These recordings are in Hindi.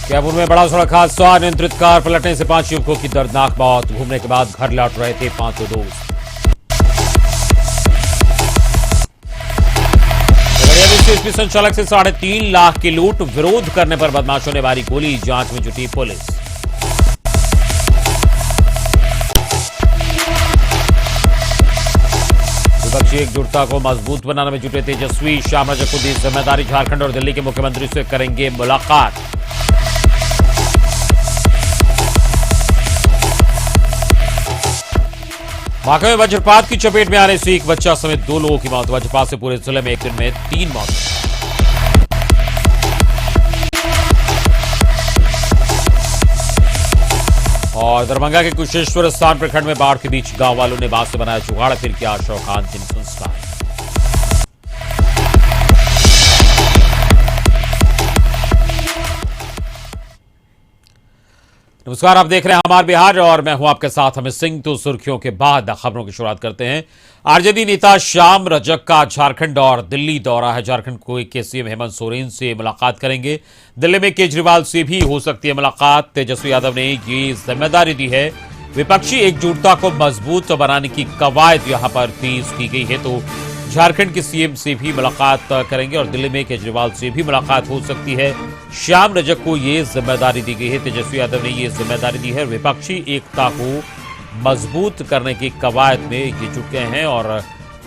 कैमूर में बड़ा सड़क हादसा, अनियंत्रित कार पलटने से 5 युवकों की दर्दनाक मौत। घूमने के बाद घर लौट रहे थे 5 दोस्त। एसपी संचालक से 3.5 लाख की लूट, विरोध करने पर बदमाशों ने मारी गोली, जांच में जुटी पुलिस। विपक्षी एकजुटता को मजबूत बनाने में जुटे तेजस्वी, शाम रजक को दी जिम्मेदारी, झारखंड और दिल्ली के मुख्यमंत्री से करेंगे मुलाकात। बांका में वज्रपात की चपेट में आने से एक बच्चा समेत 2 लोगों की मौत। वज्रपात से पूरे जिले में एक दिन में 3 मौत। और दरभंगा के कुशेश्वर स्थान प्रखंड में बाढ़ के बीच गांव वालों ने बांस से बनाया जुगाड़, फिर किया शवखान अंतिम संस्कार। नमस्कार, आप देख रहे हैं हमार बिहार और मैं हूं आपके साथ अमित सिंह। तो सुर्खियों के बाद खबरों की शुरुआत करते हैं। आरजेडी नेता श्याम रजक का झारखंड और दिल्ली दौरा है। झारखंड के सीएम हेमंत सोरेन से मुलाकात करेंगे। दिल्ली में केजरीवाल से भी हो सकती है मुलाकात। तेजस्वी यादव ने ये जिम्मेदारी दी है। विपक्षी एकजुटता को मजबूत बनाने की कवायद यहां पर तेज की गई है। तो झारखंड के सीएम से भी मुलाकात करेंगे और दिल्ली में केजरीवाल से भी मुलाकात हो सकती है। श्याम रजक को यह जिम्मेदारी दी गई है। तेजस्वी यादव ने यह जिम्मेदारी दी है। विपक्षी एकता को मजबूत करने की कवायद में ये जुट गए हैं और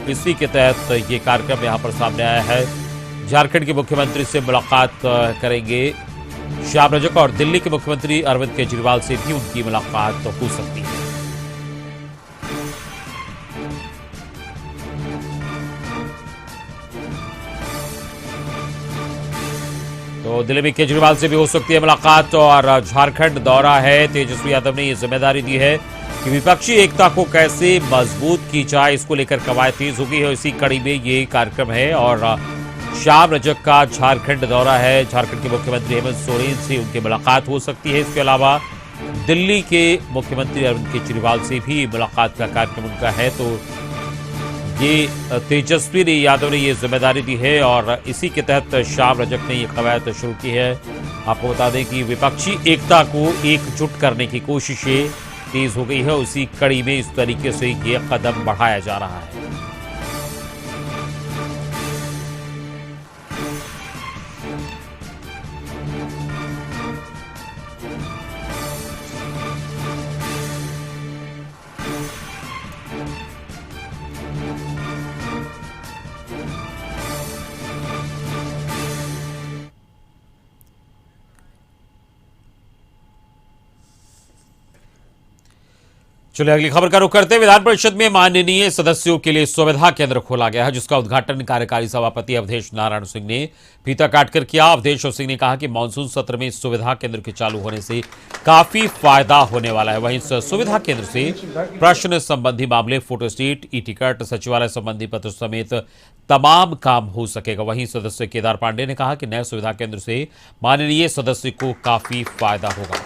इसी के तहत ये कार्यक्रम यहां पर सामने आया है। झारखंड के मुख्यमंत्री से मुलाकात करेंगे श्याम रजक और दिल्ली के मुख्यमंत्री अरविंद केजरीवाल से भी उनकी मुलाकात हो सकती है। तो दिल्ली में केजरीवाल से भी हो सकती है मुलाकात और झारखंड दौरा है। तेजस्वी यादव ने यह जिम्मेदारी दी है कि विपक्षी एकता को कैसे मजबूत की जाए, इसको लेकर कवायद तेज हो गई है। इसी कड़ी में ये कार्यक्रम है और श्याम रजक का झारखंड दौरा है। झारखंड के मुख्यमंत्री हेमंत सोरेन से उनकी मुलाकात हो सकती है। इसके अलावा दिल्ली के मुख्यमंत्री अरविंद केजरीवाल से भी मुलाकात का कार्यक्रम उनका है। तो ये तेजस्वी यादव ने ये जिम्मेदारी दी है और इसी के तहत श्याम रजक ने ये कवायद शुरू की है। आपको बता दें कि विपक्षी एकता को एकजुट करने की कोशिशें तेज हो गई है। उसी कड़ी में इस तरीके से ये कदम बढ़ाया जा रहा है। चलिए अगली खबर का रुख करते हैं। विधान परिषद में माननीय सदस्यों के लिए सुविधा केंद्र खोला गया है, जिसका उद्घाटन कार्यकारी सभापति अवधेश नारायण सिंह ने फीता काटकर किया। अवधेश सिंह ने कहा कि मानसून सत्र में सुविधा केंद्र के चालू होने से काफी फायदा होने वाला है। वहीं इस सुविधा केंद्र से प्रश्न संबंधी मामले, फोटोस्टेट, ई टिकट, सचिवालय संबंधी पत्र समेत तमाम काम हो सकेगा। वहीं सदस्य केदार पांडे ने कहा कि नए सुविधा केंद्र से माननीय सदस्य को काफी फायदा होगा।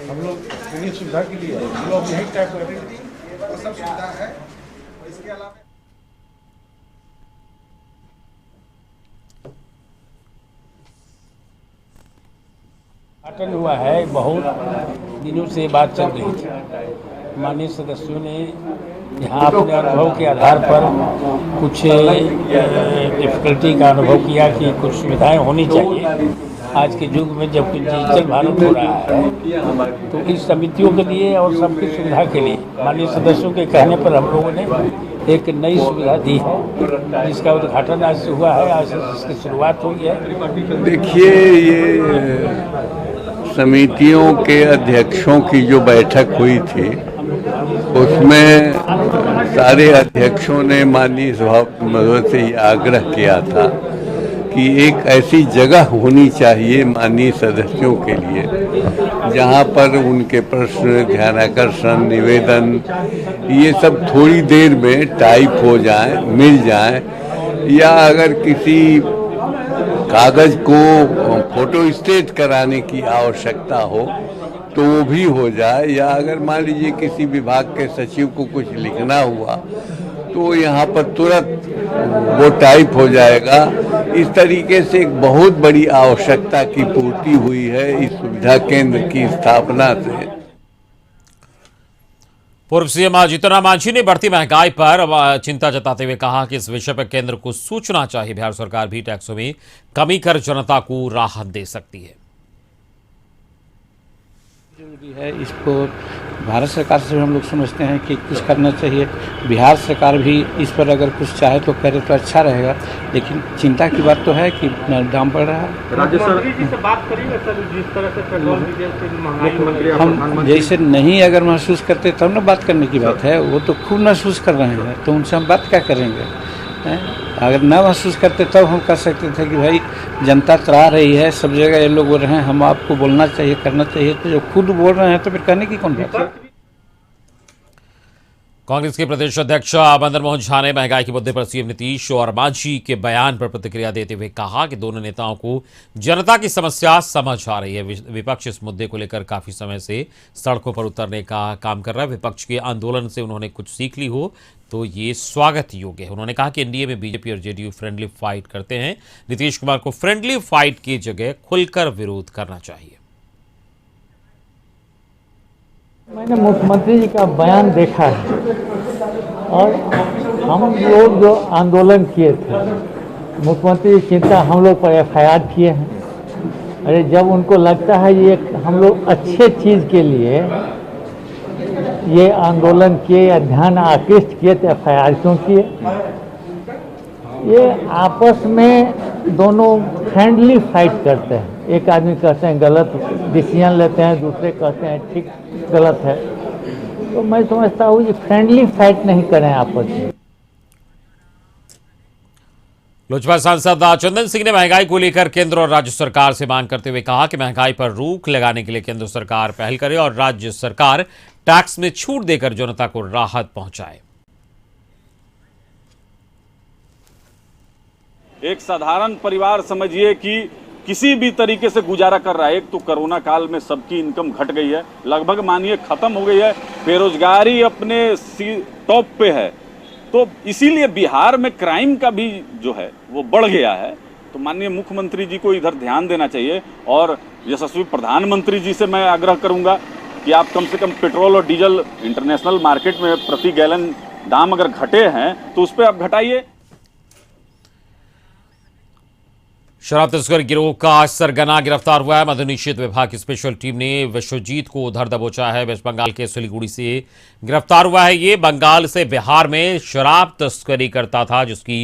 हम लोग सुविधा के लिए हम लोग यही टाइप कर रहे हैं, वो सब सुविधा है। इसके अलावा उद्घाटन हुआ है, बहुत दिनों से बात चल रही थी। माननीय सदस्यों ने यहाँ अपने अनुभव के आधार पर कुछ डिफिकल्टी का अनुभव किया कि कुछ सुविधाएं होनी चाहिए। आज के युग में जब डिजिटल भारत हो रहा है तो इस समितियों के लिए और सबकी सुविधा के लिए माननीय सदस्यों के कहने पर हम लोगों ने एक नई सुविधा दी है, जिसका उद्घाटन आज से हुआ है। आज से इसकी शुरुआत हुई है। देखिए, ये समितियों के अध्यक्षों की जो बैठक हुई थी उसमें सारे अध्यक्षों ने माननीय सभापति से आग्रह किया था कि एक ऐसी जगह होनी चाहिए माननीय सदस्यों के लिए जहां पर उनके प्रश्न, ध्यानाकर्षण, निवेदन ये सब थोड़ी देर में टाइप हो जाए, मिल जाए, या अगर किसी कागज को फोटो स्टेट कराने की आवश्यकता हो तो वो भी हो जाए, या अगर मान लीजिए किसी विभाग के सचिव को कुछ लिखना हुआ तो तो यहाँ पर तुरंत वो टाइप हो जाएगा। इस तरीके से एक बहुत बड़ी आवश्यकता की पूर्ति हुई है इस सुविधा केंद्र की स्थापना से। पूर्व सीएम जीतन मांझी ने बढ़ती महंगाई पर चिंता जताते हुए कहा कि इस विषय पर केंद्र को सोचना चाहिए। बिहार सरकार भी टैक्सों में कमी कर जनता को राहत दे सकती है। जरूरी है, इसको भारत सरकार से हम लोग समझते हैं कि कुछ करना चाहिए। बिहार सरकार भी इस पर अगर कुछ चाहे तो करे तो अच्छा रहेगा, लेकिन चिंता की बात तो है कि दाम बढ़ रहा है। राज्य सरकार से बात करेंगे सर, जिस तरह से पेट्रोल डीजल की महंगाई हम जैसे नहीं अगर महसूस करते तब ना बात करने की बात है। वो तो खूब महसूस कर रहे हैं, तो उनसे हम बात क्या करेंगे? अगर ना महसूस करते तब हम कर सकते थे कि भाई जनता त्राह रही है, सब जगह ये लोग बोल रहे हैं, हम आपको बोलना चाहिए, करना चाहिए। तो जो खुद बोल रहे हैं तो फिर कहने की कौन बात है? कांग्रेस के प्रदेश अध्यक्ष मदन मोहन झा ने महंगाई के मुद्दे पर सीएम नीतीश और मांझी के बयान पर प्रतिक्रिया देते हुए कहा कि दोनों नेताओं को जनता की समस्या समझ आ रही है। विपक्ष इस मुद्दे को लेकर काफी समय से सड़कों पर उतरने का काम कर रहा है। विपक्ष के आंदोलन से उन्होंने कुछ सीख ली हो तो ये स्वागत योग्य है। उन्होंने कहा कि एनडीए में बीजेपी और जेडीयू फ्रेंडली फाइट करते हैं। नीतीश कुमार को फ्रेंडली फाइट की जगह खुलकर विरोध करना चाहिए। मैंने मुख्यमंत्री जी का बयान देखा है और हम लोग जो आंदोलन किए थे, मुख्यमंत्री जी चिंता हम लोग पर एफआईआर किए हैं। अरे जब उनको लगता है ये हम लोग अच्छे चीज़ के लिए ये आंदोलन किए या ध्यान आकृष्ट किए तो एफआईआर क्यों किए? ये आपस में दोनों फ्रेंडली फाइट करते हैं। एक आदमी कहते हैं गलत डिसीजन लेते हैं, दूसरे कहते हैं ठीक गलत है। तो मैं समझता हूँ ये फ्रेंडली फाइट नहीं करें आपस में। लोजपा सांसद चंदन सिंह ने महंगाई को लेकर केंद्र और राज्य सरकार से मांग करते हुए कहा कि महंगाई पर रोक लगाने के लिए केंद्र सरकार पहल करे और राज्य सरकार टैक्स में छूट देकर जनता को राहत पहुंचाए। एक साधारण परिवार समझिए कि किसी भी तरीके से गुजारा कर रहा है। एक तो कोरोना काल में सबकी इनकम घट गई है, लगभग मानिए खत्म हो गई है, बेरोजगारी अपने टॉप पे है। तो इसीलिए बिहार में क्राइम का भी जो है वो बढ़ गया है। तो माननीय मुख्यमंत्री जी को इधर ध्यान देना चाहिए और यशस्वी प्रधानमंत्री जी से मैं आग्रह करूंगा कि आप कम से कम पेट्रोल और डीजल इंटरनेशनल मार्केट में प्रति गैलन दाम अगर घटे हैं तो उस पर आप घटाइए। शराब तस्कर गिरोह का सरगना गिरफ्तार हुआ है। मद्य निषेध विभाग की स्पेशल टीम ने विश्वजीत को उधर दबोचा है। वेस्ट बंगाल के सिलीगुड़ी से गिरफ्तार हुआ है। ये बंगाल से बिहार में शराब तस्करी करता था जिसकी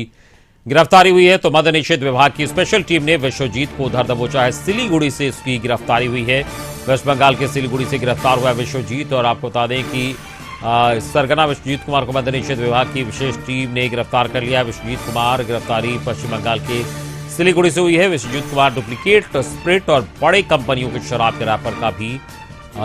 गिरफ्तारी हुई है। तो मद्य निषेध विभाग की स्पेशल टीम ने विश्वजीत को उधर दबोचा है। सिलीगुड़ी से इसकी गिरफ्तारी हुई है। वेस्ट बंगाल के सिलीगुड़ी से गिरफ्तार हुआ है विश्वजीत। और आपको बता दें कि सरगना विश्वजीत कुमार को मद्य निषेध विभाग की विशेष टीम ने गिरफ्तार कर लिया है। विश्वजीत कुमार गिरफ्तारी पश्चिम बंगाल के सिलीगुड़ी से हुई है। विश्वजीत कुमार डुप्लीकेट स्प्रिट और बड़े कंपनियों के शराब के रैपर का भी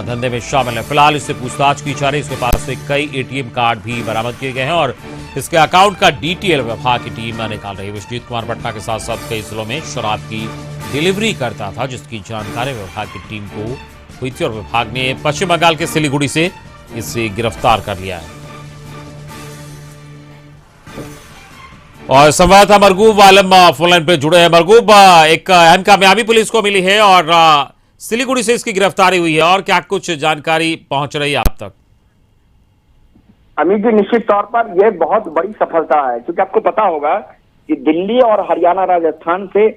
धंधे में शामिल है। फिलहाल इससे पूछताछ की जा रही है। इसके पास से कई एटीएम कार्ड भी बरामद किए गए हैं और इसके अकाउंट का डिटेल विभाग की टीम निकाल रही है। विश्वजीत कुमार पटना के साथ साथ कई जिलों में शराब की डिलीवरी करता था जिसकी जानकारी विभाग की टीम को हुई थी और विभाग ने पश्चिम बंगाल के सिलीगुड़ी से इसे गिरफ्तार कर लिया है। और संवाददाता मरगूब आलम फोनलाइन पे जुड़े हैं। मरगूब, एक अहम कामयाबी पुलिस को मिली है और सिलीगुड़ी से इसकी गिरफ्तारी हुई है और क्या कुछ जानकारी पहुंच रही है आप तक? अमित जी, निश्चित तौर पर यह बहुत बड़ी सफलता है क्योंकि आपको पता होगा कि दिल्ली और हरियाणा राजस्थान से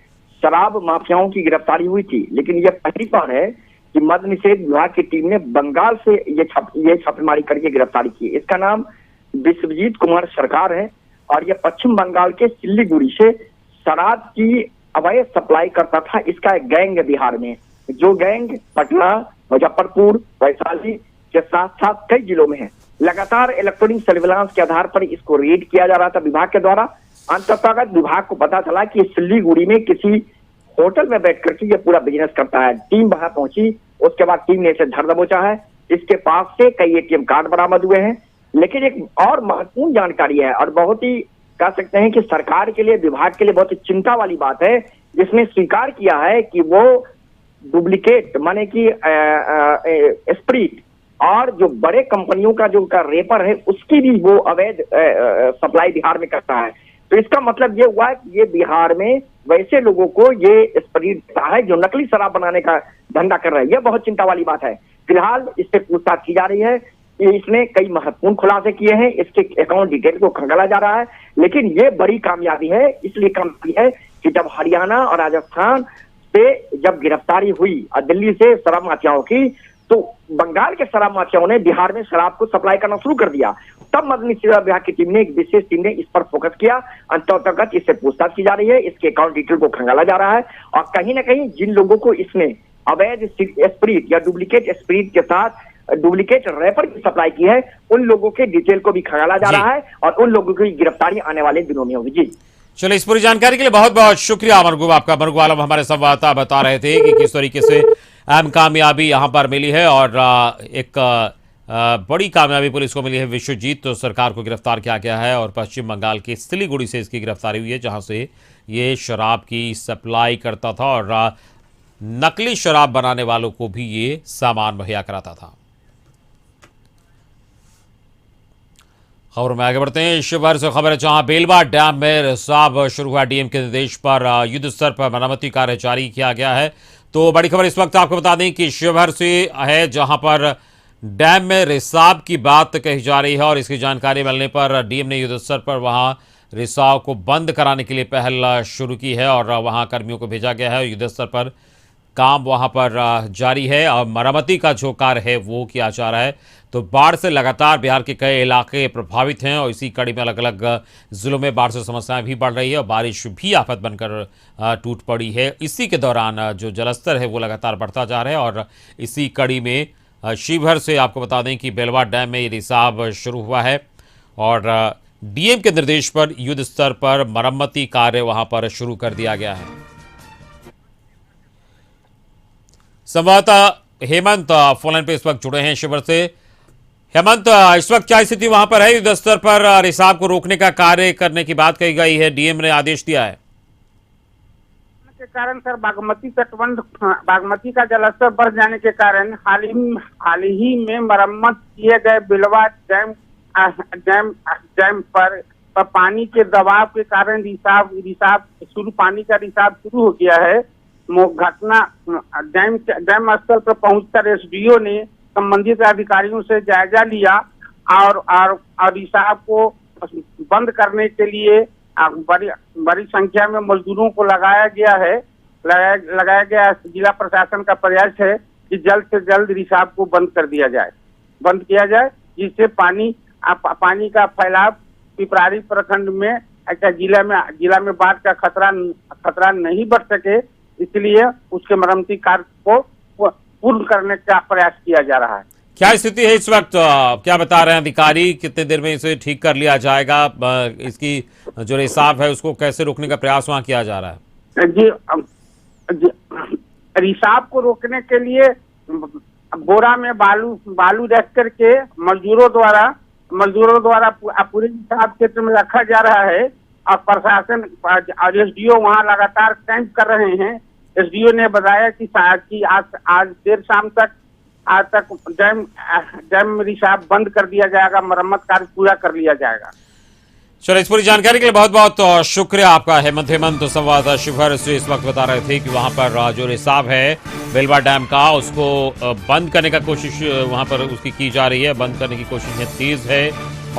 शराब माफियाओं की गिरफ्तारी हुई थी, लेकिन यह पहली बार है कि मद्य निषेध विभाग की टीम ने बंगाल से ये छापेमारी करके गिरफ्तारी की। इसका नाम विश्वजीत कुमार सरकार है और यह पश्चिम बंगाल के सिलीगुड़ी से शराब की अवैध सप्लाई करता था। इसका एक गैंग है बिहार में, जो गैंग पटना, मुजफ्फरपुर, वैशाली के साथ साथ कई जिलों में है। लगातार इलेक्ट्रॉनिक सर्विलांस के आधार पर इसको रेड किया जा रहा था विभाग के द्वारा। अंततः विभाग को पता चला कि सिलीगुड़ी में किसी होटल में बैठ करके ये पूरा बिजनेस करता है। टीम वहां पहुंची, उसके बाद टीम ने इसे धर दबोचा है। इसके पास से कई एटीएम कार्ड बरामद हुए हैं। लेकिन एक और महत्वपूर्ण जानकारी है और बहुत ही कह सकते हैं कि सरकार के लिए, विभाग के लिए बहुत ही चिंता वाली बात है, जिसने स्वीकार किया है कि वो डुप्लीकेट माने कि स्प्रिट और जो बड़े कंपनियों का जो का रेपर है उसकी भी वो अवैध सप्लाई बिहार में करता है। तो इसका मतलब ये हुआ कि ये बिहार में वैसे लोगों को ये स्प्रीट देता है जो नकली शराब बनाने का धंधा कर रहे हैं। यह बहुत चिंता वाली बात है। फिलहाल इससे पूछताछ की जा रही है। इसने कई महत्वपूर्ण खुलासे किए हैं, इसके अकाउंट डिटेल को खंगाला जा रहा है, लेकिन ये बड़ी कामयाबी है। इसलिए कामयाबी है कि जब हरियाणा और राजस्थान से जब गिरफ्तारी हुई और दिल्ली से शराब माफियाओं की, तो बंगाल के शराब माफियाओं ने बिहार में शराब को सप्लाई करना शुरू कर दिया। तब मदनी सेवा विभाग की टीम ने, एक विशेष टीम ने इस पर फोकस किया। अंततः इससे पूछताछ की जा रही है, इसके अकाउंट डिटेल को खंगाला जा रहा है और कहीं ना कहीं जिन लोगों को इसने अवैध स्प्रीट या डुप्लीकेट स्प्रीट के साथ डुप्लीकेट रैपर की सप्लाई की है, उन लोगों के डिटेल को भी खंगाला जा रहा है और उन लोगों की गिरफ्तारी आने वाले दिनों में होगी। जी चलिए, इस पूरी जानकारी के लिए बहुत बहुत शुक्रिया मरगूब आपका। मरगूब आलम हमारे संवाददाता बता रहे थे कि किस तरीके से अहम कामयाबी यहां पर मिली है और एक बड़ी कामयाबी पुलिस को मिली है। विश्वजीत तो सरकार को गिरफ्तार किया गया है और पश्चिम बंगाल के सिलीगुड़ी से इसकी गिरफ्तारी हुई है, जहां से ये शराब की सप्लाई करता था और नकली शराब बनाने वालों को भी ये सामान मुहैया कराता था। खबरों में आगे बढ़ते हैं। शिवहर से खबर है, जहां बेलवा डैम में रिसाव शुरू हुआ। डीएम के निर्देश पर युद्ध स्तर पर मरम्मती कार्य जारी किया गया है। तो बड़ी खबर इस वक्त आपको बता दें कि शिवहर से है, जहां पर डैम में रिसाव की बात कही जा रही है और इसकी जानकारी मिलने पर डीएम ने युद्ध स्तर पर वहां रिसाव को बंद कराने के लिए पहल शुरू की है और वहां कर्मियों को भेजा गया है। युद्ध स्तर पर काम वहां पर जारी है और मरम्मती का जो कार्य है वो किया जा रहा है। तो बाढ़ से लगातार बिहार के कई इलाके प्रभावित हैं और इसी कड़ी में अलग अलग जिलों में बाढ़ से समस्याएं भी बढ़ रही है और बारिश भी आफत बनकर टूट पड़ी है। इसी के दौरान जो जलस्तर है वो लगातार बढ़ता जा रहा है और इसी कड़ी में शिवहर से आपको बता दें कि बेलवा डैम में रिसाव शुरू हुआ है और डीएम के निर्देश पर युद्ध स्तर पर मरम्मती कार्य वहां पर शुरू कर दिया गया है। संवाददाता हेमंत फोन पे इस वक्त जुड़े हैं शिवहर से। हेमंत, इस वक्त क्या स्थिति वहां पर है? युद्ध स्तर पर रिसाव को रोकने का कार्य करने की बात कही गई है, डीएम ने आदेश दिया है। के कारण सर बागमती तटबंध, बागमती का जलस्तर बढ़ जाने के कारण हाल ही में मरम्मत किए गए बिलवा डैम पर पानी के दबाव के कारण पानी का रिसाव शुरू हो गया है। घटना डैम स्थल पर पहुंचकर एसडीओ ने संबंधित अधिकारियों से जायजा लिया और रिसाव को बंद करने के लिए बड़ी संख्या में मजदूरों को लगाया गया। जिला प्रशासन का प्रयास है कि जल्द से जल्द रिसाव को बंद किया जाए, जिससे पानी का फैलाव पिपरारी प्रखंड में जिला में बाढ़ का खतरा नहीं बढ़ सके, इसलिए उसके मरम्मती कार्य को पूर्ण करने का प्रयास किया जा रहा है। क्या स्थिति है इस वक्त? क्या बता रहे हैं अधिकारी? कितने देर में इसे ठीक कर लिया जाएगा? इसकी जो रिसाव है उसको कैसे रोकने का प्रयास वहां किया जा रहा है? जी रिसाव को रोकने के लिए बोरा में बालू रख करके मजदूरों द्वारा पूरे रिसाव क्षेत्र में रखा जा रहा है और प्रशासन और एसडीओ वहां लगातार कैंप कर रहे हैं। एसडीओ ने बताया कि आज देर शाम तक डैम रिसाव बंद कर दिया जाएगा, मरम्मत कार्य पूरा कर लिया जाएगा। चलो, इस पूरी जानकारी के लिए बहुत बहुत शुक्रिया आपका हेमंत संवाददाता शिवहर से इस वक्त बता रहे थे कि वहां पर जो रिसाव है बेलवा डैम का उसको बंद करने का कोशिश वहां पर उसकी की जा रही है। बंद करने की कोशिशें तेज है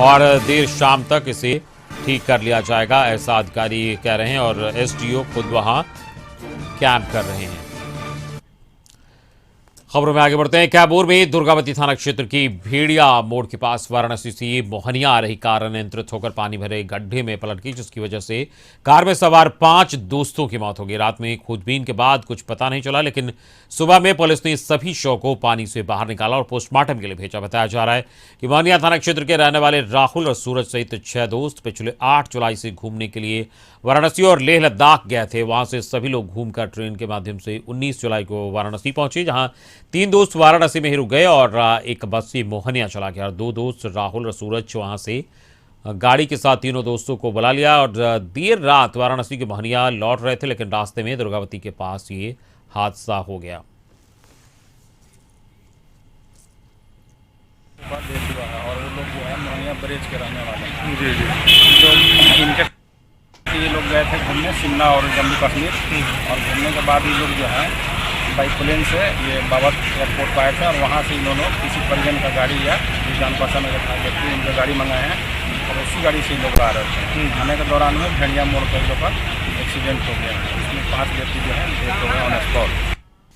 और देर शाम तक इसे ठीक कर लिया जाएगा, ऐसा अधिकारी कह रहे हैं और एसडीओ खुद वहां कैंप कर रहे हैं। खबरों में आगे बढ़ते हैं। कैमूर में दुर्गावती थाना क्षेत्र की भेड़िया मोड़ के पास वाराणसी से मोहनिया आ रही कार अनियंत्रित होकर पानी भरे गड्ढे में पलट गई, जिसकी वजह से कार में सवार 5 दोस्तों की मौत हो गई। रात में खोजबीन के बाद कुछ पता नहीं चला, लेकिन सुबह में पुलिस ने सभी शव को पानी से बाहर निकाला और पोस्टमार्टम के लिए भेजा। बताया जा रहा है कि मोहनिया थाना क्षेत्र के रहने वाले राहुल और सूरज सहित 6 दोस्त पिछले 8 जुलाई से घूमने के लिए वाराणसी और लेह लद्दाख गए थे। वहां से सभी लोग घूमकर ट्रेन के माध्यम से 19 जुलाई को वाराणसी पहुंचे, जहां 3 दोस्त वाराणसी में ही रुक गए और एक बस से मोहनिया चला गया और 2 दोस्त राहुल और सूरज वहां से गाड़ी के साथ तीनों दोस्तों को बुला लिया और देर रात वाराणसी के मोहनिया लौट रहे थे, लेकिन रास्ते में दुर्गावती के पास ये हादसा हो गया। का डेथ हुआ है और वो लोग जो है मोहनिया ब्रिज के रहने वाले हैं। जी जी। तो इनके ये लोग गए थे घूमने शिमला और जम्मू कश्मीर, और घूमने के बाद ये लोग जो है बाई प्लेन से ये बाबत एयरपोर्ट पर आए थे और वहाँ से इन्होंने किसी परिजन का गाड़ी या जान पहचान व्यक्ति उनका गाड़ी मंगाए हैं और उसी गाड़ी से लोग आ रहे थे। आने के दौरान में भेड़िया मोड़ पर लोग का एक्सीडेंट हो गया, इसमें 5 व्यक्ति जो है डेथ हो गए ऑन स्पॉट।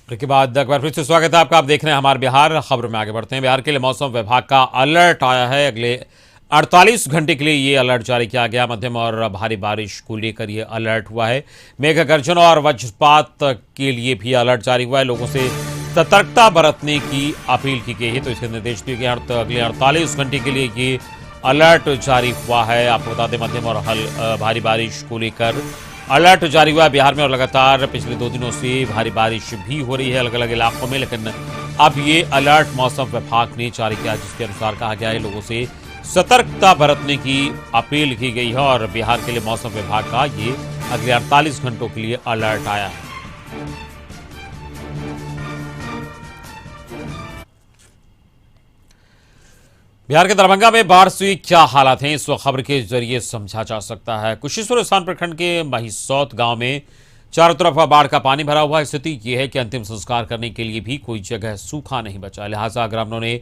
के बाद एक बार फिर से स्वागत है आपका। आप देख रहे हैं हमारे बिहार खबर में। आगे बढ़ते हैं। बिहार के लिए मौसम विभाग का अलर्ट आया है। अगले 48 घंटे के लिए ये अलर्ट जारी किया गया। मध्यम और भारी बारिश को लेकर ये अलर्ट हुआ है। मेघ गर्जन और वज्रपात के लिए भी अलर्ट जारी हुआ है। लोगों से सतर्कता बरतने की अपील की गई है। तो इसके निर्देश दिए गए। अगले 48 घंटे के लिए ये अलर्ट जारी हुआ है। आपको बता दें मध्यम और भारी बारिश को लेकर अलर्ट जारी हुआ है बिहार में, और लगातार पिछले 2 दिनों से भारी बारिश भी हो रही है अलग अलग इलाकों में। लेकिन अब ये अलर्ट मौसम विभाग ने जारी किया, जिसके अनुसार कहा गया है लोगों से सतर्कता बरतने की अपील की गई है। और बिहार के लिए मौसम विभाग का ये अगले 48 घंटों के लिए अलर्ट आया है। बिहार के दरभंगा में बाढ़ से क्या हालात हैं, इस खबर के जरिए समझा जा सकता है। कुशेश्वर स्थान प्रखंड के महिसौत गांव में चारों तरफ बाढ़ का पानी भरा हुआ है। स्थिति यह है कि अंतिम संस्कार करने के लिए भी कोई जगह सूखा नहीं बचा, लिहाजा ग्रामीणों ने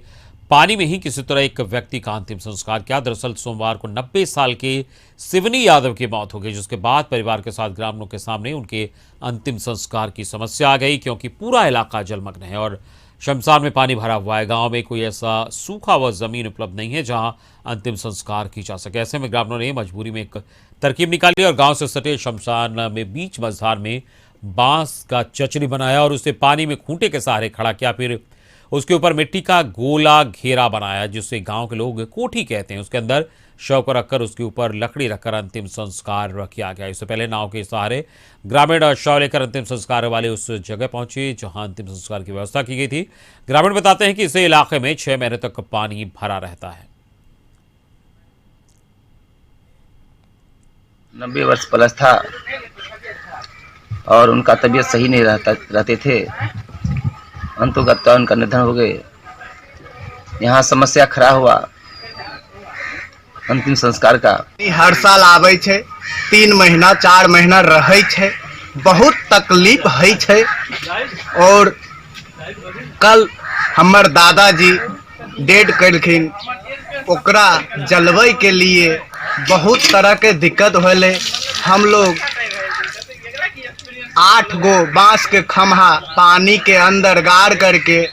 पानी में ही किसी तरह एक व्यक्ति का अंतिम संस्कार किया। दरअसल सोमवार को 90 साल के सिवनी यादव की मौत हो गई, जिसके बाद परिवार के साथ ग्रामीणों के सामने उनके अंतिम संस्कार की समस्या आ गई, क्योंकि पूरा इलाका जलमग्न है और शमशान में पानी भरा हुआ है। गांव में कोई ऐसा सूखा व जमीन उपलब्ध नहीं है जहां अंतिम संस्कार की जा सके। ऐसे में ग्रामीणों ने मजबूरी में एक तरकीब निकाली और गांव से सटे शमशान में बीच मझधार में बांस का चचरी बनाया और उसे पानी में खूंटे के सहारे खड़ा किया। फिर उसके ऊपर मिट्टी का गोला घेरा बनाया, जिसे गांव के लोग कोठी कहते हैं। उसके अंदर शव को रखकर उसके ऊपर लकड़ी रखकर अंतिम संस्कार किया गया। इससे पहले नाव के सहारे ग्रामीण शव लेकर अंतिम संस्कार वाले उस जगह पहुंचे जहां अंतिम संस्कार की व्यवस्था की गई थी। ग्रामीण बताते हैं कि इस इलाके में 6 महीने तक पानी भरा रहता है। 90 वर्ष प्लस था और उनका तबीयत सही नहीं रहते थे। अंतुगत उनका निधन हो गए। यहाँ समस्या खड़ा हुआ अंतिम संस्कार का। हर साल आवे छे, 3 महीना 4 महीना रहे छे, बहुत तकलीफ है छे। और कल हमर दादाजी डेड करखिन, ओकरा जलवे के लिए बहुत तरह के दिक्कत होले। हम लोग 8 गो बांस के खम्हा पानी के अंदर गाड़ करके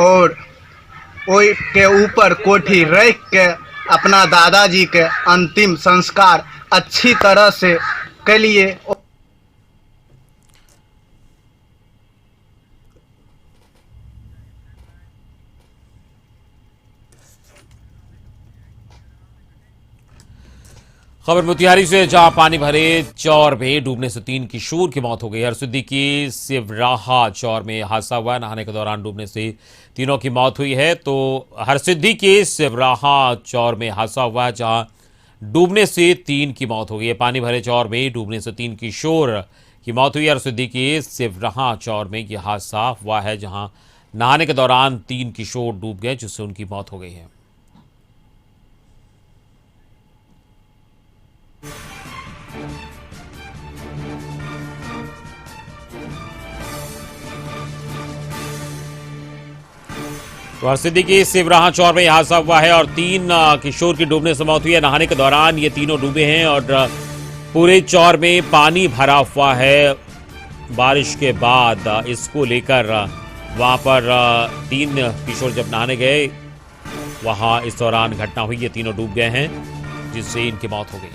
और ओई के ऊपर कोठी रख के अपना दादाजी के अंतिम संस्कार अच्छी तरह से के लिए। खबर मोतिहारी से, जहां पानी भरे चौर में डूबने से 3 किशोर की मौत हो गई। हरसिद्धि की सिवराहा चौर में हादसा हुआ। नहाने के दौरान डूबने से तीनों की मौत हुई है। तो हरसिद्धि के सिवराहा चौर में हादसा हुआ है, जहां डूबने से 3 की मौत हो गई है। पानी भरे चौर में डूबने से 3 किशोर की मौत हुई है। हरसिद्धि के सिवराहा चौर में यह हादसा हुआ है, जहां नहाने के दौरान 3 किशोर डूब गए, जिससे उनकी मौत हो गई है। तो हरसिद्धि की सिवराहा चौर में हादसा हुआ है और 3 किशोर की डूबने से मौत हुई है। नहाने के दौरान ये तीनों डूबे हैं और पूरे चौर में पानी भरा हुआ है। बारिश के बाद इसको लेकर वहां पर 3 किशोर जब नहाने गए, वहां इस दौरान घटना हुई। ये तीनों डूब गए हैं, जिससे इनकी मौत हो गई।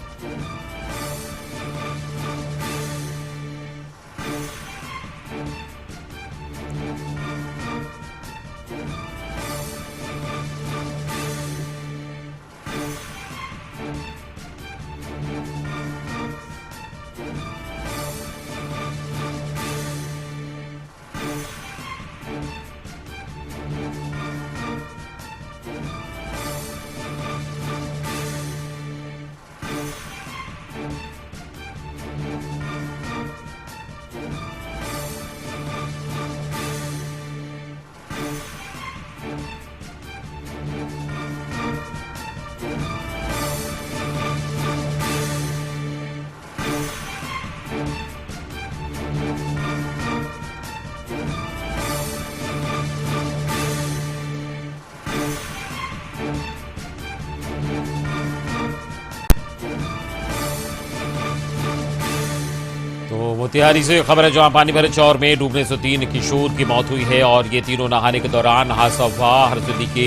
मोतिहारी से खबर है, जहां पानी भरे चौर में डूबने से 3 किशोर की मौत हुई है और ये तीनों नहाने के दौरान हादसा हुआ। हरसिद्धि के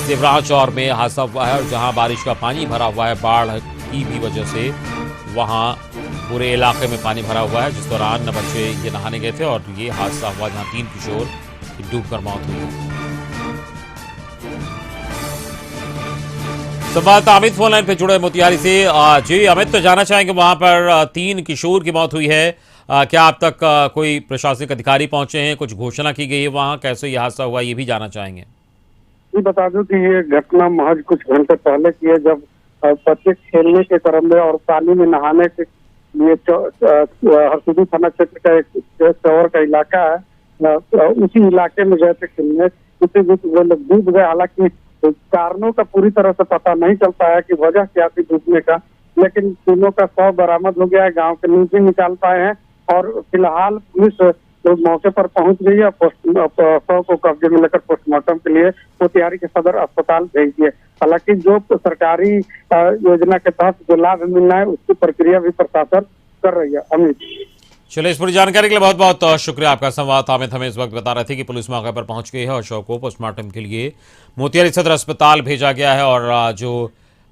सिवरा चौर में हादसा हुआ है और जहां बारिश का पानी भरा हुआ है, बाढ़ की भी वजह से वहां पूरे इलाके में पानी भरा हुआ है, जिस दौरान बच्चे ये नहाने गए थे और ये हादसा हुआ जहां 3 किशोर की डूबकर मौत हुई है। संवाददाता अमित फोन लाइन पे जुड़े मोतिहारी से। जी अमित, तो जानना चाहेंगे वहां पर 3 किशोर की मौत हुई है, क्या अब तक कोई प्रशासनिक अधिकारी पहुंचे हैं, कुछ घोषणा की गई है, वहां कैसे यह हादसा हुआ ये भी जानना चाहेंगे। जी बता दूं कि ये घटना महज कुछ घंटे पहले की है, जब बच्चे खेलने के क्रम में और पानी में नहाने के लिए हरसिद्धि थाना क्षेत्र का एक चौर का इलाका है, उसी इलाके में गए थे खेलने। उसी बीच वो लोग डूब गए। हालांकि कारणों का पूरी तरह से पता नहीं चल पाया कि वजह क्या थी डूबने का, लेकिन तीनों का शव बरामद हो गया है, गांव के लोग भी निकाल पाए हैं और फिलहाल पुलिस लोग मौके पर पहुंच गई है। शव को कब्जे में लेकर पोस्टमार्टम के लिए मोतिहारी के सदर अस्पताल भेज दिए। हालांकि जो सरकारी योजना के तहत जो लाभ मिलना है उसकी प्रक्रिया भी प्रशासन कर रही है। अमित, चलिए, इस पूरी जानकारी के लिए बहुत बहुत शुक्रिया आपका। संवाददाता अमित हमें इस वक्त बता रहे थे कि पुलिस मौके पर पहुंच गई है और शव को पोस्टमार्टम के लिए मोतिहारी सदर अस्पताल भेजा गया है और जो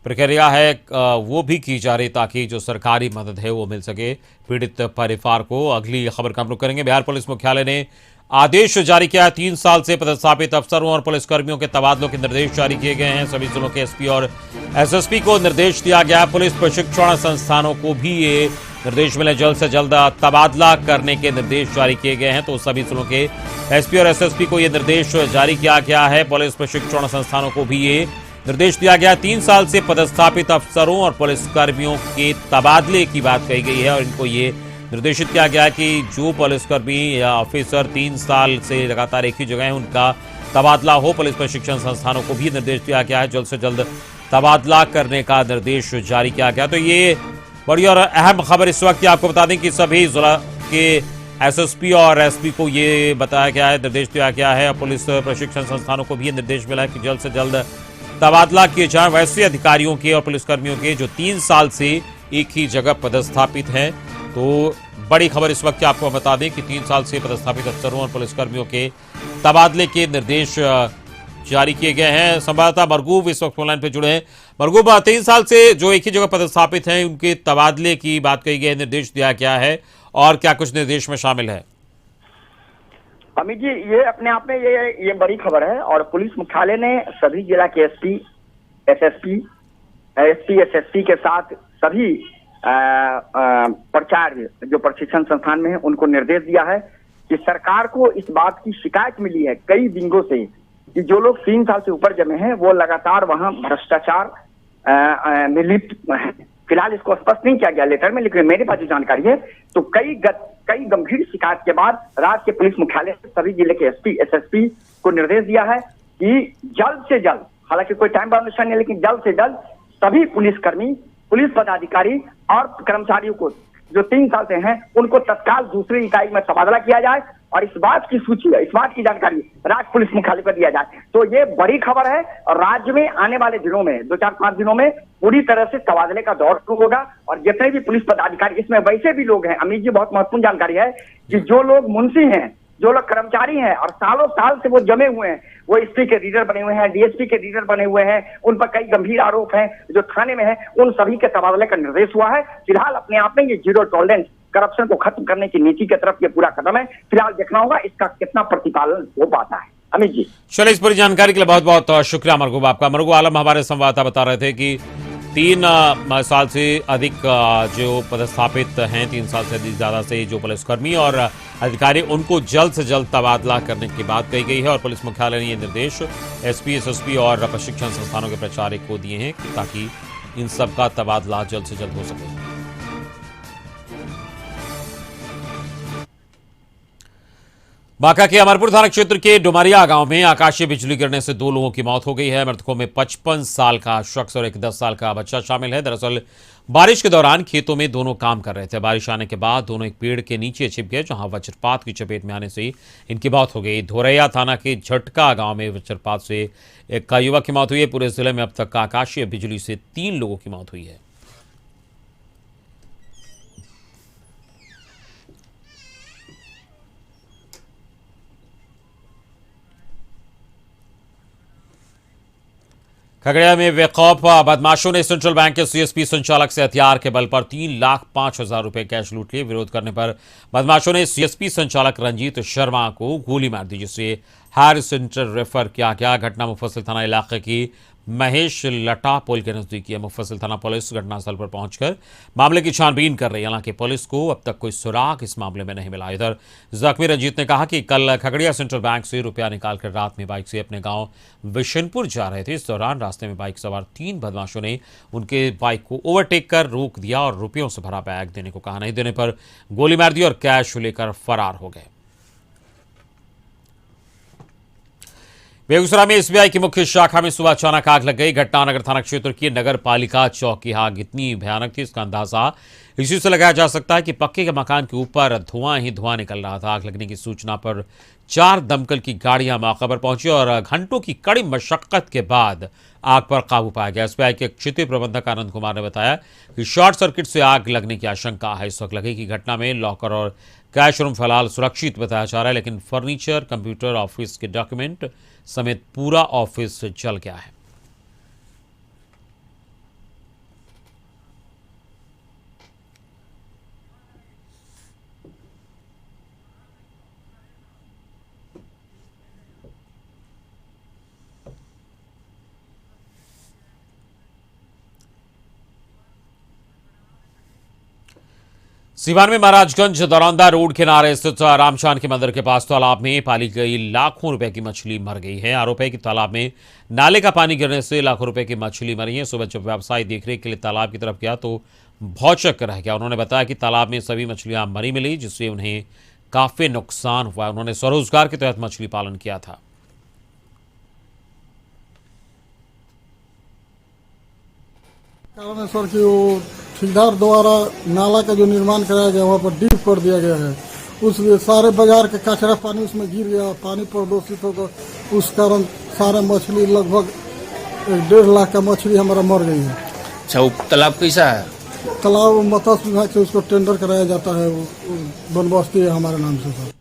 प्रक्रिया है वो भी की जा रही ताकि जो सरकारी मदद है वो मिल सके पीड़ित परिवार को। अगली खबर का हम रुख करेंगे। बिहार पुलिस मुख्यालय ने आदेश जारी किया है। 3 साल से पदस्थापित अफसरों और पुलिसकर्मियों के तबादलों के निर्देश जारी किए गए हैं। सभी जिलों के एसपी और एसएसपी को निर्देश दिया गया है। पुलिस प्रशिक्षण संस्थानों को भी ये निर्देश मिले, जल्द से जल्द तबादला करने के निर्देश जारी किए गए हैं। तो सभी जिलों के एसपी और एसएसपी को ये निर्देश जारी किया गया है। पुलिस प्रशिक्षण संस्थानों को भी ये निर्देश दिया गया। 3 साल से पदस्थापित अफसरों और पुलिसकर्मियों के तबादले की बात कही गई है और इनको ये निर्देशित किया गया कि जो पुलिसकर्मी या ऑफिसर 3 साल से लगातार एक ही जगह है उनका तबादला हो। पुलिस प्रशिक्षण संस्थानों को भी निर्देश दिया गया है, जल्द से जल्द तबादला करने का निर्देश जारी किया गया। तो ये बड़ी और अहम खबर इस वक्त आपको बता दें कि सभी जिला के एसएसपी और एसपी को ये बताया गया है, निर्देश दिया गया है। पुलिस प्रशिक्षण संस्थानों को भी निर्देश मिला है कि जल्द से जल्द तबादला किए जाए वैसे अधिकारियों के और पुलिसकर्मियों के जो 3 साल से एक ही जगह पदस्थापित हैं। तो बड़ी खबर इस वक्त आपको बता दें कि 3 साल से पदस्थापित अफसरों और पुलिसकर्मियों के तबादले के निर्देश जारी किए गए हैं। संवाददाता मरगूब इस वक्त ऑनलाइन पे जुड़े हैं। मरगूब, 3 साल से जो एक ही जगह पदस्थापित हैं उनके तबादले की बात कही गई है, निर्देश दिया गया है और क्या कुछ निर्देश में शामिल है? अमित जी, ये अपने आप में ये बड़ी खबर है और पुलिस मुख्यालय ने सभी जिला के एसपी, एसएसपी के साथ सभी प्राचार्य जो प्रशिक्षण संस्थान में है उनको निर्देश दिया है कि सरकार को इस बात की शिकायत मिली है कई दिनों से कि जो लोग 3 साल से ऊपर जमे हैं वो लगातार वहां भ्रष्टाचार में लिप्त हैं। फिलहाल इसको स्पष्ट नहीं किया गया लेटर में, लेकिन मेरे पास जो जानकारी है तो कई गंभीर शिकायत के बाद राज्य के पुलिस मुख्यालय से सभी जिले के एसपी, एसएसपी को निर्देश दिया है कि जल्द से जल्द, हालांकि कोई टाइम बाउंड नहीं है, लेकिन जल्द से जल्द सभी पुलिसकर्मी, पुलिस पदाधिकारी और कर्मचारियों को जो 3 साल से हैं उनको तत्काल दूसरी इकाई में तबादला किया जाए और इस बात की सूची, इस बात की जानकारी राज्य पुलिस मुख्यालय को दिया जाए। तो ये बड़ी खबर है और राज्य में आने वाले दिनों में 2-4-5 दिनों में पूरी तरह से तबादले का दौर शुरू होगा और जितने भी पुलिस पदाधिकारी, इसमें वैसे भी लोग हैं, अमित जी बहुत महत्वपूर्ण जानकारी है कि जो लोग मुंशी हैं, जो लोग कर्मचारी हैं और सालों साल से वो जमे हुए हैं, वो एसपी के रीडर बने हुए हैं, डीएसपी के रीडर बने हुए हैं, उन पर कई गंभीर आरोप हैं जो थाने में है, उन सभी के तबादले का निर्देश हुआ है। फिलहाल अपने आप में ये जीरो टॉलरेंस, करप्शन को खत्म करने की नीति की तरफ ये पूरा कदम है। फिलहाल देखना होगा इसका कितना प्रतिपालन हो पाता है। अमित जी, चलिए, इस पूरी जानकारी के लिए बहुत बहुत शुक्रिया मरगूब आपका। मरगूब आलम हमारे संवाददाता बता रहे थे कि 3 साल से अधिक जो पदस्थापित हैं, 3 साल से ज्यादा से जो पुलिसकर्मी और अधिकारी, उनको जल्द से जल्द तबादला करने की बात कही गई है और पुलिस मुख्यालय ने ये निर्देश एसपी, एसएसपी और प्रशिक्षण संस्थानों के प्राचार्य को दिए हैं ताकि इन सब का तबादला जल्द से जल्द हो सके। बांका के अमरपुर थाना क्षेत्र के डुमरिया गांव में आकाशीय बिजली गिरने से 2 लोगों की मौत हो गई है। मृतकों में 55 साल का शख्स और एक 10 साल का बच्चा शामिल है। दरअसल बारिश के दौरान खेतों में दोनों काम कर रहे थे। बारिश आने के बाद दोनों एक पेड़ के नीचे छिप गए, जहां वज्रपात की चपेट में आने से इनकी मौत हो गई। धोरैया थाना के झटका गांव में वज्रपात से एक युवक की मौत हुई है। पूरे जिले में अब तक आकाशीय बिजली से 3 लोगों की मौत हुई है। खगड़िया में बेखौफ बदमाशों ने सेंट्रल बैंक के सीएसपी संचालक से हथियार के बल पर 3,05,000 रुपए कैश लूट लिए। विरोध करने पर बदमाशों ने सीएसपी संचालक रंजीत शर्मा को गोली मार दी, जिसे हायर सेंटर रेफर किया गया। घटना मुफस्सिल थाना इलाके की महेश लटा पुल के नजदीक है। मुफस्सिल थाना पुलिस घटनास्थल पर पहुंचकर मामले की छानबीन कर रही है। हालांकि पुलिस को अब तक कोई सुराग इस मामले में नहीं मिला। इधर जख्मी रंजीत ने कहा कि कल खगड़िया सेंट्रल बैंक से रुपया निकालकर रात में बाइक से अपने गांव विशनपुर जा रहे थे। इस दौरान रास्ते में बाइक सवार 3 बदमाशों ने उनके बाइक को ओवरटेक कर रोक दिया और रुपयों से भरा बैग देने को कहा। नहीं देने पर गोली मार दी और कैश लेकर फरार हो गए। बेगूसराय में एसबीआई की मुख्य शाखा में सुबह अचानक आग लग गई। घटना नगर थाना क्षेत्र की नगर पालिका चौक की आग इतनी भयानक थी, इसका अंदाजा इसी से लगाया जा सकता है कि पक्के के मकान के ऊपर धुआं ही धुआं निकल रहा था। आग लगने की सूचना पर 4 दमकल की गाड़ियां मौके पर पहुंची और घंटों की कड़ी मशक्कत के बाद आग पर काबू पाया गया। एसबीआई के क्षेत्रीय प्रबंधक आनंद कुमार ने बताया कि शॉर्ट सर्किट से आग लगने की आशंका है। इस वक्त लगी की घटना में लॉकर और कैश रूम फिलहाल सुरक्षित बताया जा रहा है, लेकिन फर्नीचर, कंप्यूटर, ऑफिस के डॉक्यूमेंट समेत पूरा ऑफिस जल गया है। सीवान में महाराजगंज दरौंदा रोड किनारे स्थित रामचांद के मंदिर के पास तालाब में पाली गई लाखों रुपए की मछली मर गई है। आरोप है कि तालाब में नाले का पानी गिरने से लाखों रुपए की मछली मरी है। सुबह जब व्यवसायी देखरेख के लिए तालाब की तरफ गया तो भौचक रह गया। उन्होंने बताया कि तालाब में सभी मछलियां मरी मिली, जिससे उन्हें काफी नुकसान हुआ। उन्होंने स्वरोजगार के तहत मछली पालन किया था। कारणेश्वर की वो ठेकेदार द्वारा नाला का जो निर्माण कराया गया वहाँ पर डीप कर दिया गया है। उस सारे बाजार का कचरा पानी उसमें गिर गया, पानी प्रदूषित होकर उस कारण सारे मछली लगभग 1.5 लाख का मछली हमारा मर गई है। अच्छा, वो तालाब कैसा है? तालाब मत्स्य विभाग से उसको टेंडर कराया जाता है, वो बनबस्ती है हमारे नाम से सर।